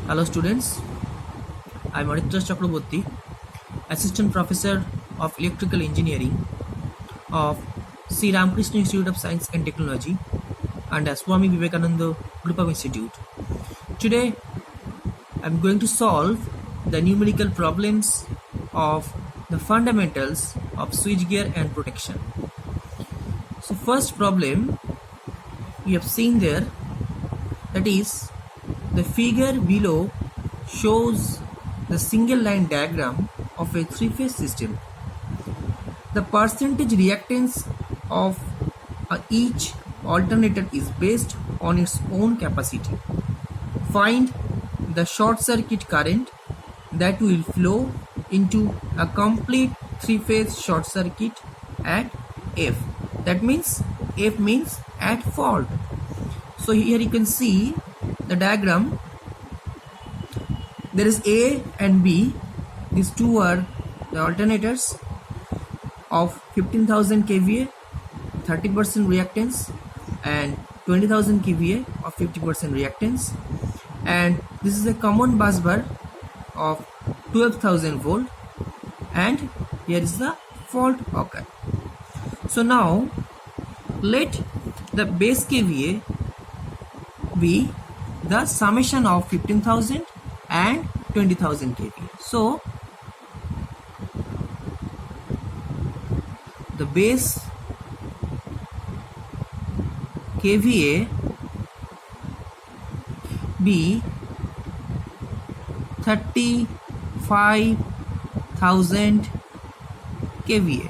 Hello students, I am Aditya Chakraborty, Assistant Professor of Electrical Engineering of Sri Ramakrishna Institute of Science and Technology and Swami Vivekananda Group of Institute. Today I am going to solve the numerical problems of the fundamentals of switchgear and protection. So first problem we have seen there, that is the figure below shows the single line diagram of a three-phase system. The percentage reactance of each alternator is based on its own capacity. Find the short circuit current that will flow into a complete three-phase short circuit at F. That means F means at fault. So here you can see the diagram. There is A and B. These two are the alternators of 15,000 kVA, 30% reactance, and 20,000 kVA of 50% reactance. And this is a common bus bar of 12,000 volt, and here is the fault occur. So now let the base kVA be the summation of 15,000 and 20,000 kVA. So the base kVA be 35,000 kVA.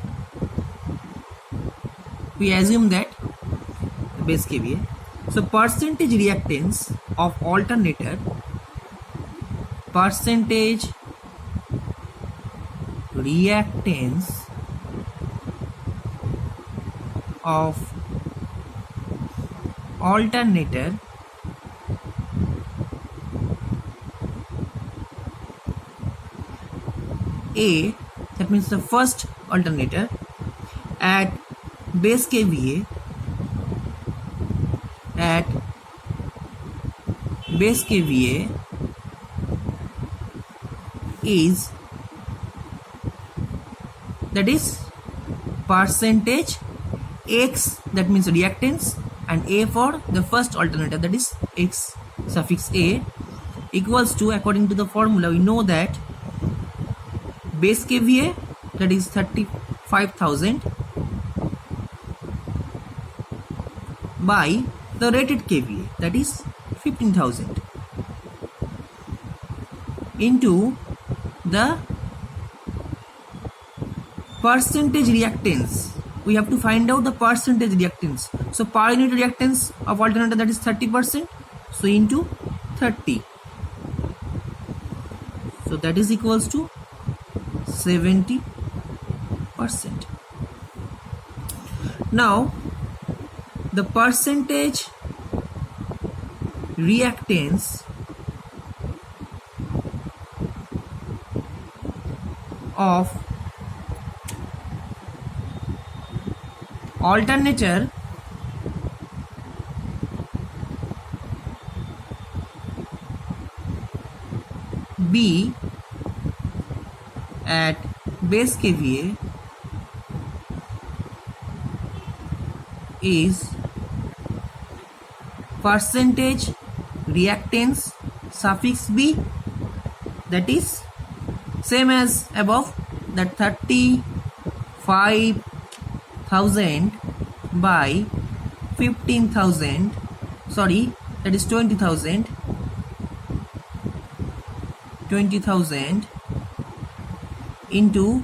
We assume that the base kVA. So percentage reactance of alternator, percentage reactance of alternator A, that means the first alternator, at base kVA, is, that is percentage X, that means reactance, and A for the first alternator, that is X suffix A, equals to, according to the formula we know that base kVA, that is 35,000, by the rated kVA, that is 15,000, into the percentage reactance. We have to find out the percentage reactance. So per unit reactance of alternator, that is 30%. So into 30. So that is equals to 70%. Now the percentage reactance of alternator B at base kVA is percentage reactance suffix B, that is same as above, that 35,000 by 15,000, sorry, that is 20,000 into,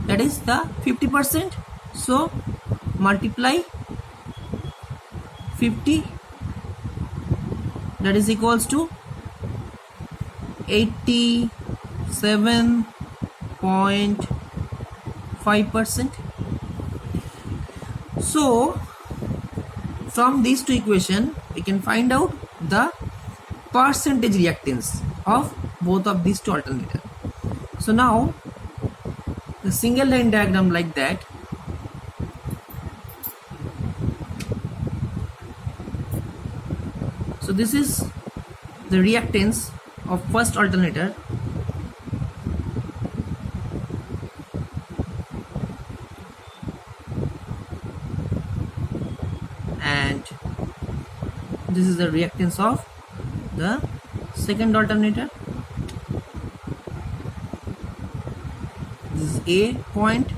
that is the 50%. So multiply 50, that is equals to 87.5%. So from these two equations we can find out the percentage reactance of both of these two alternators. So now the single line diagram like that, So this is the reactance of first alternator, and this is the reactance of the second alternator. This is A point,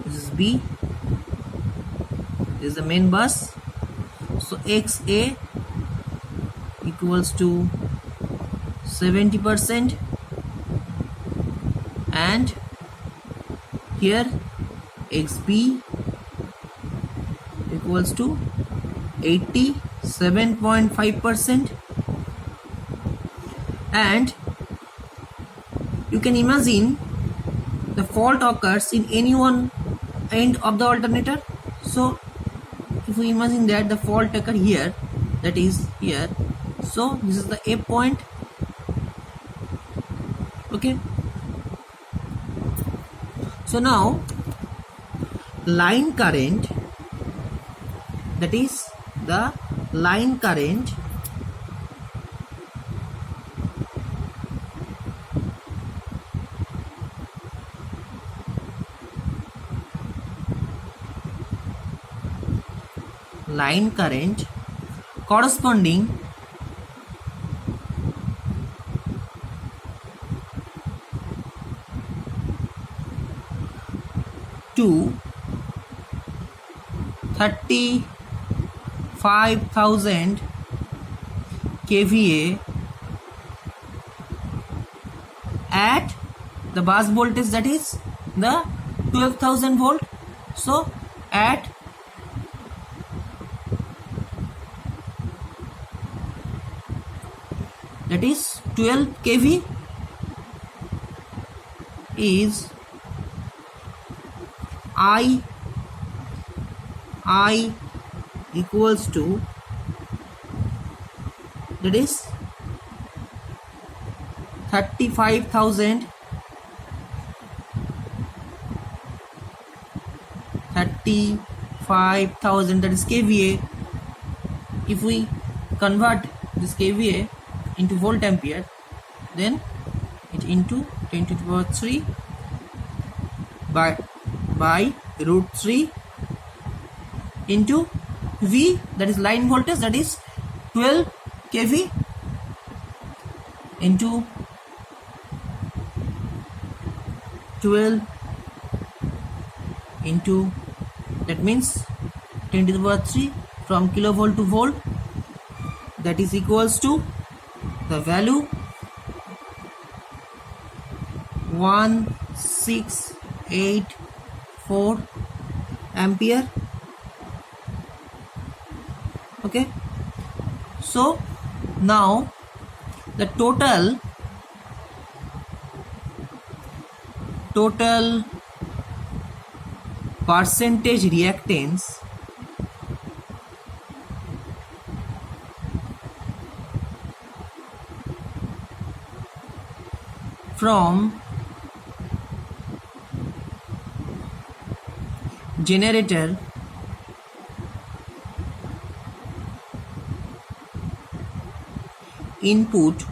this is B, this is the main bus. So XA equals to 70%, and here XB equals to 87.5%. And you can imagine the fault occurs in any one end of the alternator. So if we imagine that the fault occur here, that is here, so this is the A point. Okay, so now line current, that is the line current corresponding to 35,000 kVA at the bus voltage, that is the 12,000 volt. So at that is 12 kV is I equals to, that is 35,000 that is kVA. If we convert this kVA into volt ampere, then it into 10 to the power 3 by root 3 into V, that is line voltage, that is 12 kV into 12 into, that means 10 to the power 3 from kilovolt to volt, that is equals to the value 1684 ampere. Okay, so now the total percentage reactance from generator input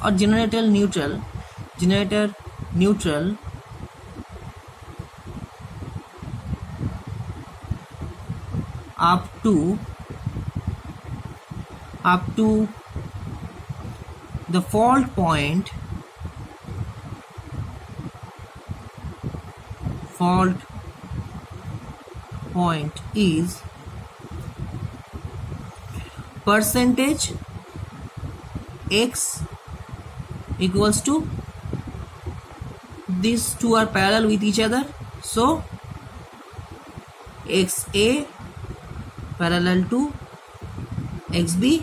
or generator neutral up to the fault point is percentage x equals to, these two are parallel with each other, so XA parallel to XB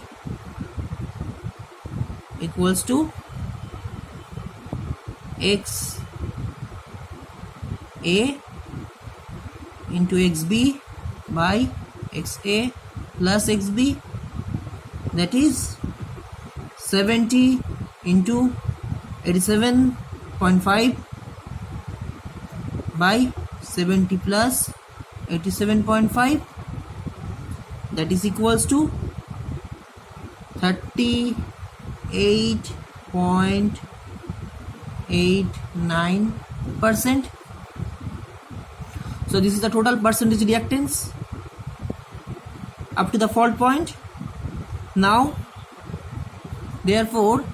equals to XA into XB by XA plus XB, that is 70 into 87.5 by 70 plus 87.5, that is equals to 30 8.89%. So this is the total percentage reactance up to the fault point. Now therefore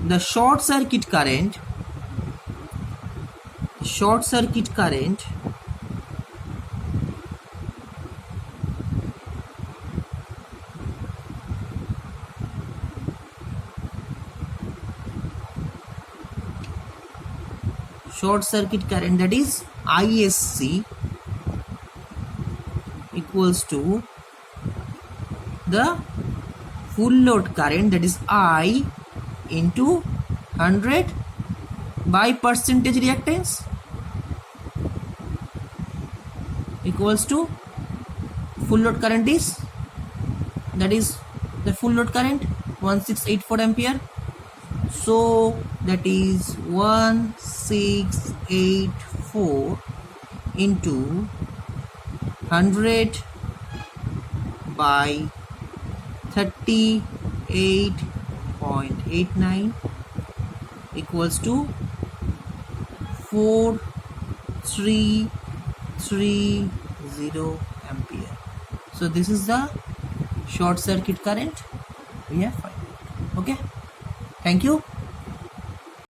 the short circuit current that is ISC equals to the full load current, that is I into 100 by percentage reactance, equals to full load current is, that is the full load current 1684 ampere. So that is 1684 into 100 by 38.89 equals to 4330 ampere. So this is the short circuit current we have found. Okay, thank you.